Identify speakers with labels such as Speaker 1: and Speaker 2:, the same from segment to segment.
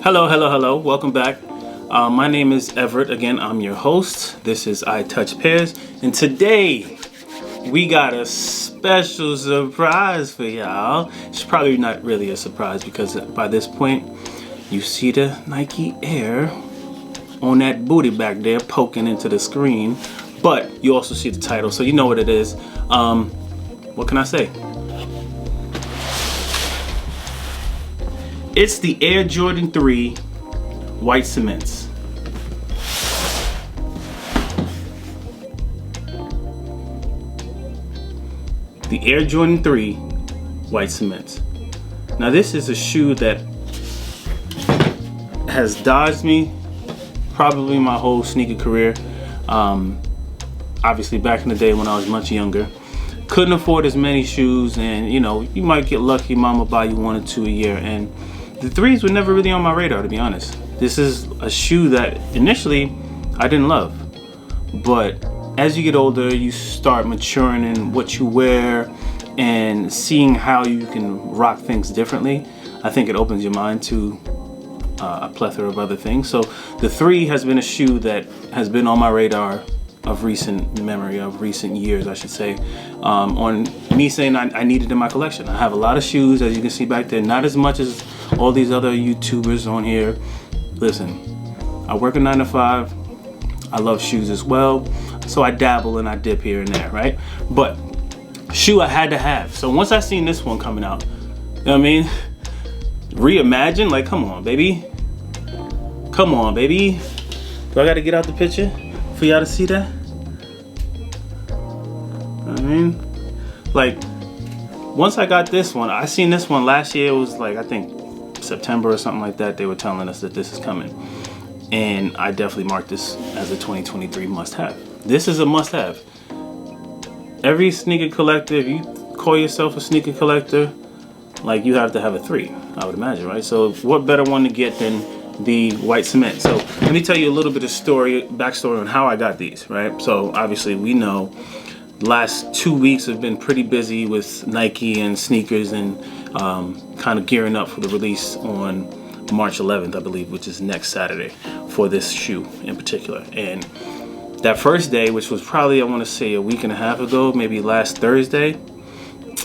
Speaker 1: Hello, hello, hello. Welcome back. My name is Everett. Again, I'm your host. This is I Touch Pairs. And today, we got a special surprise for y'all. It's probably not really a surprise because by this point, you see the Nike Air on that booty back there poking into the screen. But you also see the title, so you know what it is. What can I say? It's the Air Jordan 3 White Cements. The Air Jordan 3 White Cements. Now this is a shoe that has dodged me probably my whole sneaker career. Obviously back in the day when I was much younger, couldn't afford as many shoes, and you know, you might get lucky, mama buy you one or two a year, and the threes were never really on my radar, to be honest. This is a shoe that initially I didn't love, but as you get older, you start maturing in what you wear and seeing how you can rock things differently. I think it opens your mind to a plethora of other things. So the 3 has been a shoe that has been on my radar of recent memory, of recent years, I should say, on me saying I need it in my collection. I have a lot of shoes, as you can see back there, not as much as all these other YouTubers on here. Listen, I work a 9 to 5. I love shoes as well, so I dabble and I dip here and there, right? But shoe I had to have. So once I seen this one coming out, you know what I mean? Reimagined, like, come on, baby. Come on, baby. Do I gotta get out the picture for y'all to see that? I mean, like, once I got this one, I seen this one last year. It was like, I think September or something like that. They were telling us that this is coming, and I definitely marked this as a 2023 must-have. This is a must-have. Every sneaker collector, if you call yourself a sneaker collector, like, you have to have a 3, I would imagine, right? So what better one to get than the white cement? So let me tell you a little bit of backstory on how I got these, right? So obviously we know last 2 weeks have been pretty busy with Nike and sneakers, and kind of gearing up for the release on March 11th, I believe, which is next Saturday, for this shoe in particular. And that first day, which was probably, I want to say, a week and a half ago, maybe last Thursday.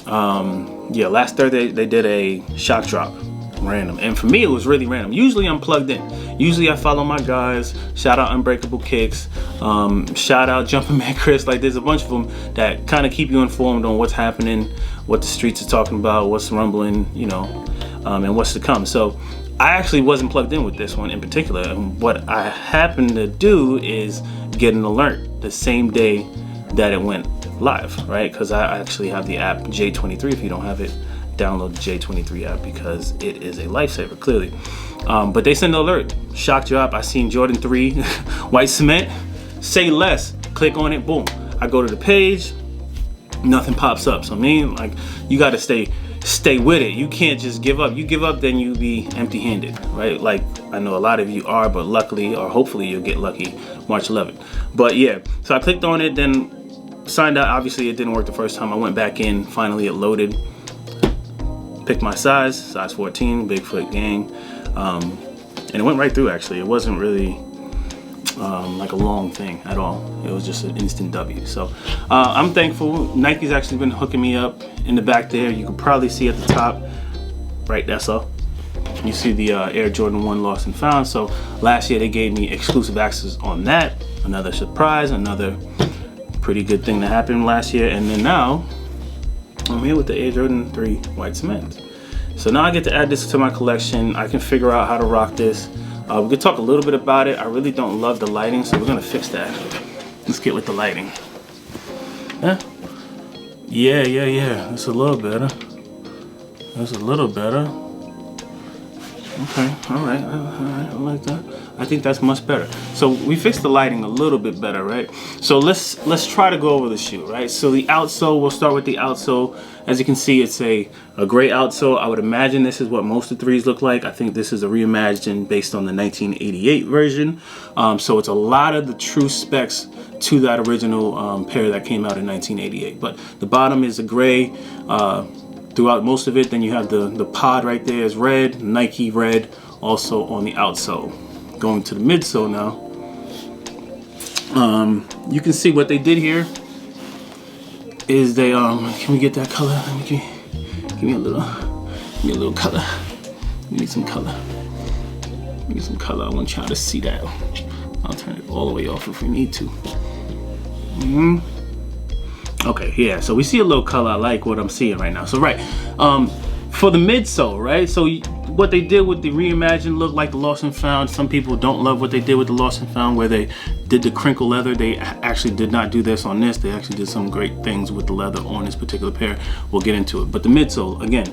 Speaker 1: Last Thursday they did a shock drop, random, and for me it was really random. Usually I'm plugged in. Usually I follow my guys. Shout out Unbreakable Kicks. Shout out Jumping Man Chris. Like, there's a bunch of them that kind of keep you informed on what's happening, what the streets are talking about, what's rumbling, you know, and what's to come. So I actually wasn't plugged in with this one in particular, and what I happened to do is get an alert the same day that it went live, right? Because I actually have the app J23. If you don't have it, download the J23 app because it is a lifesaver, clearly. But they send an alert, shock drop. I seen Jordan 3 white cement. Say less, click on it, boom. I go to the page, nothing pops up. So I mean, like, you got to stay with it. You can't just give up. You give up, then you be empty-handed, right? Like, I know a lot of you are, but luckily, or hopefully you'll get lucky March 11th. But yeah, so I clicked on it, then signed out. Obviously it didn't work the first time. I went back in, finally it loaded, picked my size 14, Bigfoot gang, and it went right through. Actually, it wasn't really like a long thing at all. It was just an instant W. So I'm thankful. Nike's actually been hooking me up in the back there. You can probably see at the top, right, that's all. You see the Air Jordan 1 Lost and Found. So last year they gave me exclusive access on that. Another surprise, another pretty good thing that happened last year. And then now I'm here with the Air Jordan 3 White Cement. So now I get to add this to my collection. I can figure out how to rock this. We could talk a little bit about it. I really don't love the lighting, so we're gonna fix that. Let's get with the lighting. Huh? Yeah. That's a little better. That's a little better. Okay, all right, I like that. I think that's much better. So we fixed the lighting a little bit better, right? So let's try to go over the shoe, right? So the outsole, we'll start with the outsole. As you can see, it's a gray outsole. I would imagine this is what most of the 3s look like. I think this is a reimagined based on the 1988 version. So it's a lot of the true specs to that original pair that came out in 1988. But the bottom is a gray throughout most of it. Then you have the pod right there is red, Nike red, also on the outsole. Going to the midsole now. You can see what they did here is they can we get that color? Give me a little color. We need some color. We need some color. I want y'all to see that. I'll turn it all the way off if we need to. Okay, yeah, so we see a little color. I like what I'm seeing right now. So right, for the midsole, right? So what they did with the Reimagined look like the Lost and Found. Some people don't love what they did with the Lost and Found, where they did the crinkle leather. They actually did not do this on this. They actually did some great things with the leather on this particular pair. We'll get into it. But the midsole, again,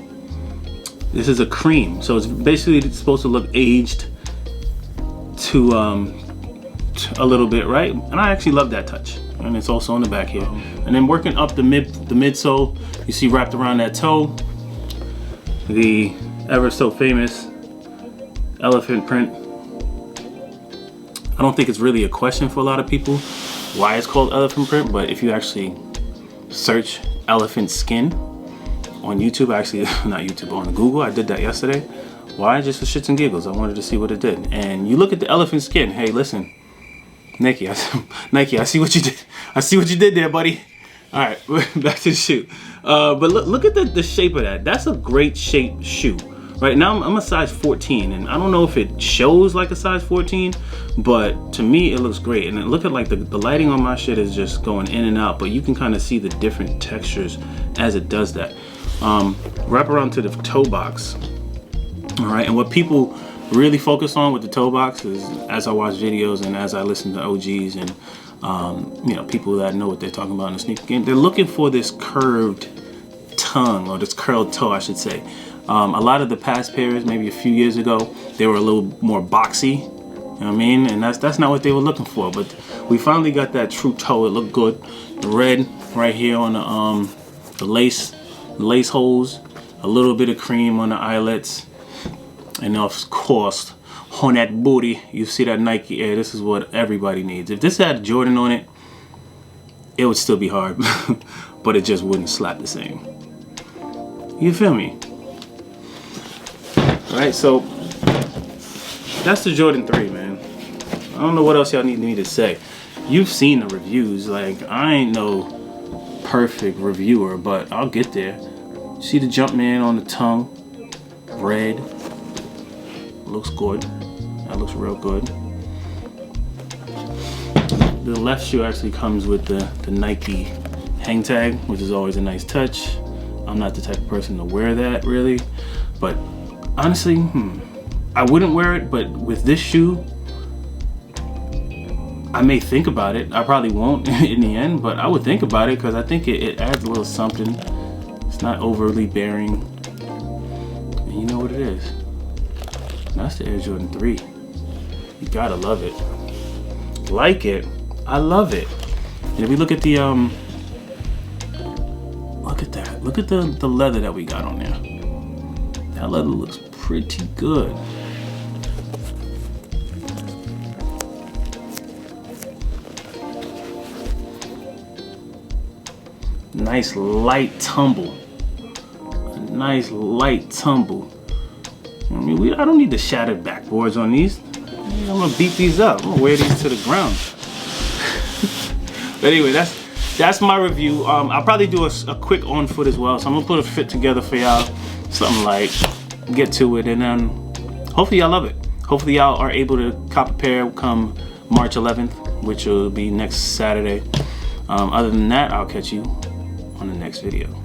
Speaker 1: this is a cream. So it's basically supposed to look aged to a little bit, right? And I actually love that touch. And it's also on the back here. And then working up the midsole, you see wrapped around that toe, the ever so famous elephant print. I don't think it's really a question for a lot of people why it's called elephant print, but if you actually search elephant skin on YouTube, actually not YouTube, on Google, I did that yesterday. Why? Just for shits and giggles. I wanted to see what it did. And you look at the elephant skin. Hey, listen, Nike, I see what you did. I see what you did there, buddy. All right, back to the shoe. But look at the shape of that. That's a great shaped shoe. Right now, I'm a size 14, and I don't know if it shows like a size 14, but to me, it looks great. And look at like the lighting on my shit is just going in and out, but you can kind of see the different textures as it does that. Wrap around to the toe box. All right, and what people really focus on with the toe box is, as I watch videos and as I listen to OGs and you know, people that know what they're talking about in the sneaker game, they're looking for this curved tongue, or this curled toe, I should say. A lot of the past pairs, maybe a few years ago, they were a little more boxy, you know what I mean? And that's not what they were looking for, but we finally got that true toe. It looked good. The red right here on the lace holes, a little bit of cream on the eyelets, and of course, on that booty, you see that Nike Air. This is what everybody needs. If this had Jordan on it, it would still be hard, but it just wouldn't slap the same. You feel me? All right, so that's the Jordan 3, man. I don't know what else y'all need me to say. You've seen the reviews. Like, I ain't no perfect reviewer, but I'll get there. See the Jumpman on the tongue, red. Looks good. That looks real good. The left shoe actually comes with the Nike hang tag, which is always a nice touch. I'm not the type of person to wear that really, but honestly, I wouldn't wear it, but with this shoe, I may think about it. I probably won't in the end, but I would think about it because I think it adds a little something. It's not overly bearing. And you know what it is. That's the Air Jordan 3. You gotta love it. Like it. I love it. And if we look at the look at that. Look at the leather that we got on there. That leather looks pretty good. Nice light tumble. A nice light tumble. I mean, I don't need the shattered backboards on these. I'm gonna beat these up. I'm gonna wear these to the ground. But anyway, that's my review. I'll probably do a quick on foot as well. So I'm gonna put a fit together for y'all. Something like, get to it, and then hopefully y'all love it. Hopefully y'all are able to cop a pair come March 11th, which will be next Saturday. Other than that, I'll catch you on the next video.